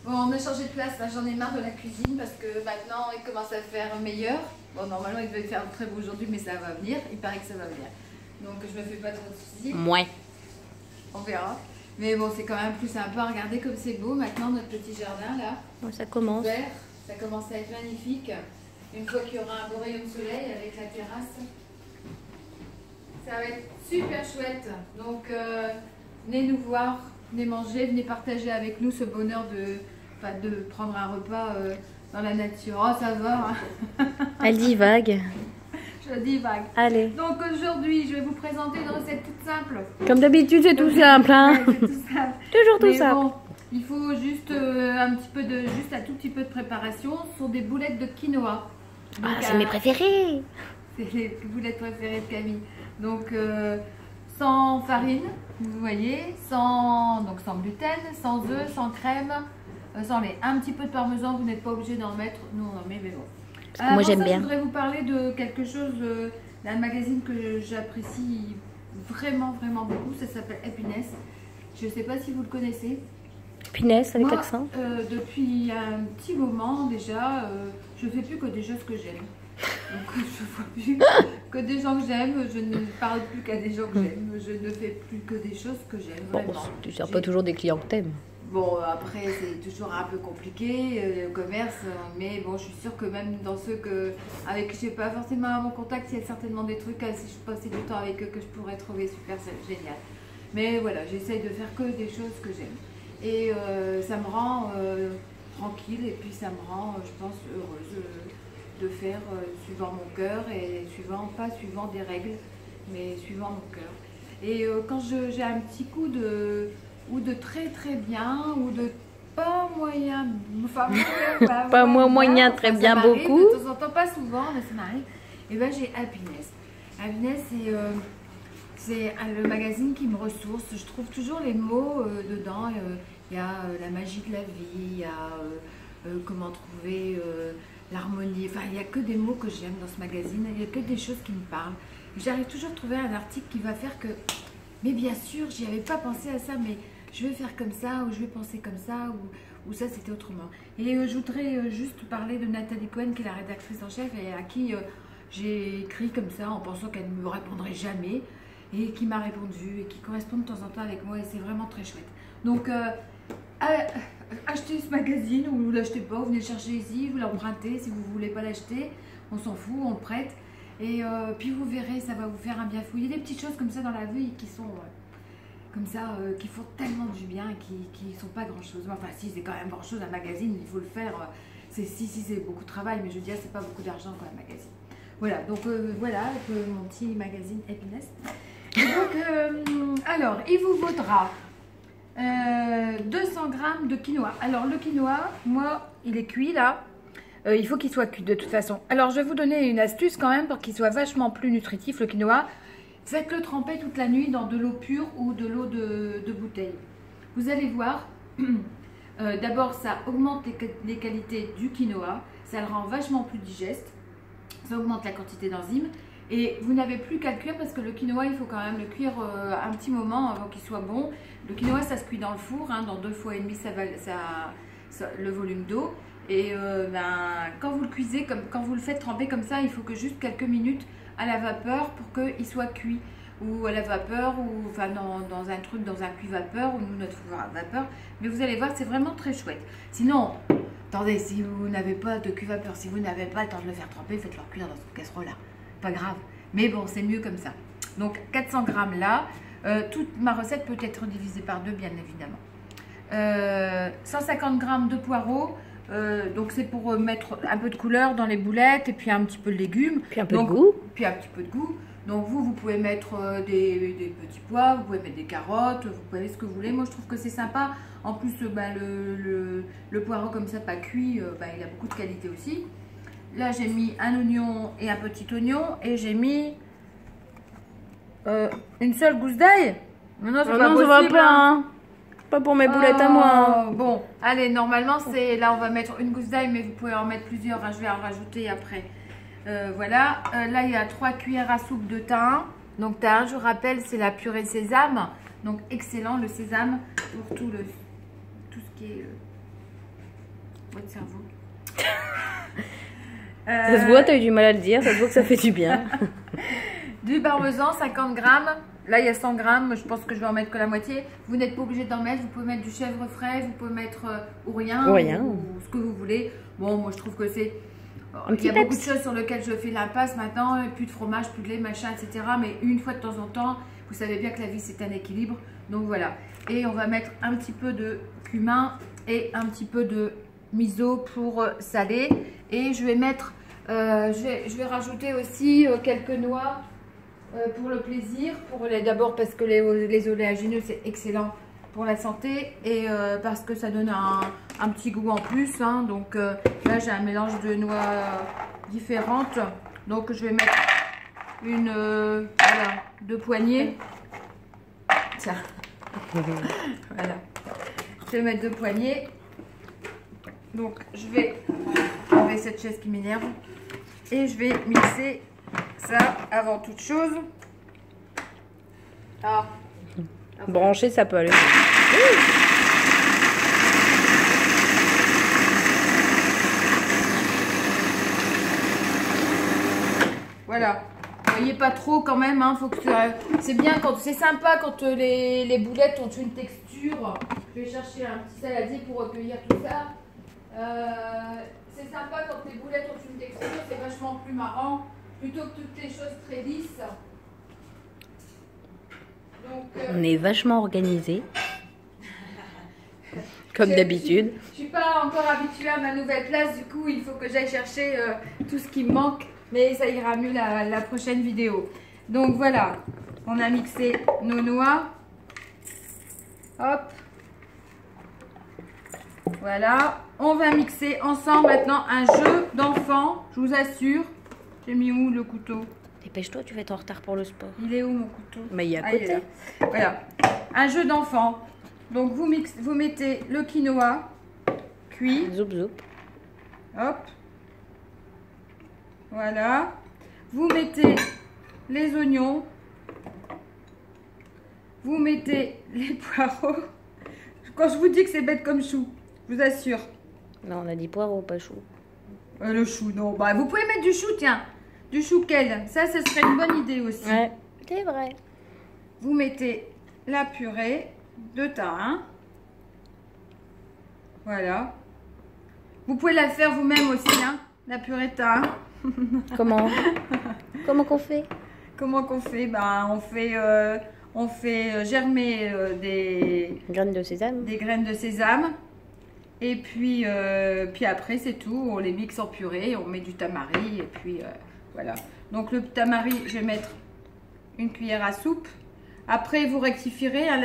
Bon, on a changé de place, là j'en ai marre de la cuisine parce que maintenant il commence à faire meilleur. Bon, normalement il devait faire très beau aujourd'hui, mais ça va venir, il paraît que ça va venir. Donc je me fais pas trop de soucis. Mouais. On verra. Mais bon, c'est quand même plus sympa. Regardez comme c'est beau maintenant notre petit jardin là. Bon, ça commence. Vert, ça commence à être magnifique. Une fois qu'il y aura un beau rayon de soleil avec la terrasse, ça va être super chouette. Donc venez nous voir, venez manger, venez partager avec nous ce bonheur de prendre un repas dans la nature. Oh, ça va. Hein. Elle dit vague. Je dis vague. Allez. Donc aujourd'hui, je vais vous présenter une recette toute simple. Comme d'habitude, c'est tout simple, hein. Ouais, c'est tout simple. Toujours tout Mais simple. bon, il faut juste juste un tout petit peu de préparation. Ce sont des boulettes de quinoa. Donc, Ah, c'est mes préférés. c'est les boulettes préférées de Camille. Donc sans farine, vous voyez, sans gluten, sans œufs, sans crème, sans lait. Un petit peu de parmesan, vous n'êtes pas obligé d'en mettre. Nous on en met, mais bon. Parce que moi j'aime bien. Je voudrais vous parler de quelque chose, d'un magazine que j'apprécie vraiment beaucoup. Ça s'appelle Happiness. Je ne sais pas si vous le connaissez. Punaise avec Moi, l'accent. depuis un petit moment déjà, je ne fais plus que des choses que j'aime. Donc je ne vois plus que des gens que j'aime. Je ne parle plus qu'à des gens que j'aime. Je ne fais plus que des choses que j'aime. Bon, Vraiment. tu ne sers pas toujours des clients que t'aimes. Bon, après, c'est toujours un peu compliqué, le commerce, mais bon, je suis sûre que même dans ceux avec qui je n'ai pas forcément à mon contact, il y a certainement des trucs, si je passais du temps avec eux, que je pourrais trouver super génial. Mais voilà, j'essaye de faire que des choses que j'aime. Et ça me rend tranquille, et puis ça me rend, je pense, heureuse de faire suivant mon cœur, et pas suivant des règles, mais suivant mon cœur. Et quand j'ai un petit coup de très bien, ou de pas moyen, enfin Pas moyen, très enfin, bien, beaucoup. De temps en temps, pas souvent, mais ça m'arrive. Et ben j'ai Happiness. Happiness, c'est le magazine qui me ressource. Je trouve toujours les mots dedans. Il y a la magie de la vie, il y a comment trouver l'harmonie. Enfin, il n'y a que des mots que j'aime dans ce magazine. Il n'y a que des choses qui me parlent. J'arrive toujours à trouver un article qui va faire que, mais bien sûr, j'y avais pas pensé à ça, mais je vais faire comme ça, ou je vais penser comme ça, ou ça c'était autrement. Et je voudrais juste parler de Nathalie Cohen, qui est la rédactrice en chef, et à qui j'ai écrit comme ça, en pensant qu'elle ne me répondrait jamais, et qui m'a répondu, et qui correspond de temps en temps avec moi, et c'est vraiment très chouette. Donc, achetez ce magazine, ou vous ne l'achetez pas, vous venez le chercher ici, vous l'empruntez, si vous ne voulez pas l'acheter, on s'en fout, on le prête. Et puis vous verrez, ça va vous faire un bien fou. Il y a des petites choses comme ça dans la vie qui sont comme ça, qui font tellement du bien, qui ne sont pas grand chose. Enfin si, c'est quand même grand chose, un magazine, il faut le faire. Si c'est beaucoup de travail, mais je veux dire, c'est pas beaucoup d'argent quand un magazine. Voilà, donc voilà mon petit magazine Happiness. Et donc, alors, il vous vaudra 200 grammes de quinoa. Alors le quinoa, moi, il est cuit là. Il faut qu'il soit cuit de toute façon. Alors je vais vous donner une astuce quand même pour qu'il soit vachement plus nutritif le quinoa. Faites-le tremper toute la nuit dans de l'eau pure ou de l'eau de bouteille. Vous allez voir, d'abord ça augmente les qualités du quinoa, ça le rend vachement plus digeste, ça augmente la quantité d'enzymes et vous n'avez plus qu'à le cuire parce que le quinoa il faut quand même le cuire un petit moment avant qu'il soit bon. Le quinoa ça se cuit dans le four, hein, dans 2 fois et demi le volume d'eau. Et quand vous le cuisez, quand vous le faites tremper comme ça, il faut que juste quelques minutes à la vapeur pour qu'il soit cuit. Ou à la vapeur, ou enfin dans un truc, dans un cuit vapeur, ou notre four à vapeur. Mais vous allez voir, c'est vraiment très chouette. Sinon, attendez, si vous n'avez pas de cuit vapeur, si vous n'avez pas le temps de le faire tremper, faites-le cuire dans une casserole là. Pas grave. Mais bon, c'est mieux comme ça. Donc 400 grammes là. Toute ma recette peut être divisée par 2, bien évidemment. 150 grammes de poireaux. Donc c'est pour mettre un peu de couleur dans les boulettes et puis un petit peu de légumes. Puis un peu de goût. Puis un petit peu de goût. Donc vous pouvez mettre des petits pois, vous pouvez mettre des carottes, vous pouvez mettre ce que vous voulez. Moi je trouve que c'est sympa. En plus le poireau comme ça pas cuit, il a beaucoup de qualité aussi. Là j'ai mis un oignon et un petit oignon et j'ai mis une seule gousse d'ail. Non, ça va pas. Hein. Pas pour mes boulettes à moi. Bon, allez, normalement, là, on va mettre une gousse d'ail, mais vous pouvez en mettre plusieurs. Hein, je vais en rajouter après. Voilà. Là, il y a 3 cuillères à soupe de thym. Donc, thym, je vous rappelle, c'est la purée sésame. Donc, excellent, le sésame, pour tout ce qui est votre cerveau. Ça se voit, t'as eu du mal à le dire, ça se voit que ça fait du bien. Du parmesan, 50 grammes. Là, il y a 100 grammes. Je pense que je vais en mettre que la moitié. Vous n'êtes pas obligé d'en mettre. Vous pouvez mettre du chèvre frais. Vous pouvez mettre ou rien. Ou ce que vous voulez. Bon, moi, je trouve que c'est... Il y a beaucoup de choses sur lesquelles je fais l'impasse maintenant. Plus de fromage, plus de lait, machin, etc. Mais une fois de temps en temps, vous savez bien que la vie, c'est un équilibre. Donc, voilà. Et on va mettre un petit peu de cumin et un petit peu de miso pour saler. Et je vais mettre... je vais rajouter aussi quelques noix pour le plaisir. D'abord parce que les oléagineux, c'est excellent pour la santé. Et parce que ça donne un petit goût en plus. Hein. Donc là, j'ai un mélange de noix différentes. Donc je vais mettre voilà, 2 poignées. Tiens. Voilà. Je vais mettre 2 poignées. Donc je vais enlever cette chaise qui m'énerve. Et je vais mixer ça avant toute chose. Ah. Brancher, ça peut aller. Voilà. Vous voyez pas trop quand même. Hein, faut que c'est bien quand c'est sympa quand les boulettes ont une texture. Je vais chercher un petit saladier pour recueillir tout ça. C'est sympa quand les boulettes ont une texture, c'est vachement plus marrant, plutôt que toutes les choses très lisses. Donc, on est vachement organisé, comme d'habitude. Je suis pas encore habituée à ma nouvelle place, du coup il faut que j'aille chercher tout ce qui me manque, mais ça ira mieux la prochaine vidéo. Donc voilà, on a mixé nos noix. Hop. Voilà, on va mixer ensemble maintenant un jeu d'enfant, je vous assure. J'ai mis où le couteau? Dépêche-toi, tu vas être en retard pour le sport. Il est où mon couteau? Mais il est à côté. Voilà, un jeu d'enfant. Donc vous mettez le quinoa cuit. Zoup zoup. Hop. Voilà. Vous mettez les oignons. Vous mettez les poireaux. Quand je vous dis que c'est bête comme chou, je vous assure. Non, on a dit poireau, pas chou. Le chou, non. Bah, vous pouvez mettre du chou, tiens. Du chou quel. Ça, ce serait une bonne idée aussi. Ouais, c'est vrai. Vous mettez la purée de thym. Voilà. Vous pouvez la faire vous-même aussi, hein, la purée de thym. Comment qu'on fait? Comment qu'on fait? Ben, on fait germer des graines de sésame. Des graines de sésame. Et puis après, c'est tout. On les mixe en purée. On met du tamari. Et puis voilà. Donc le tamari, je vais mettre une cuillère à soupe. Après, vous rectifierez. Hein,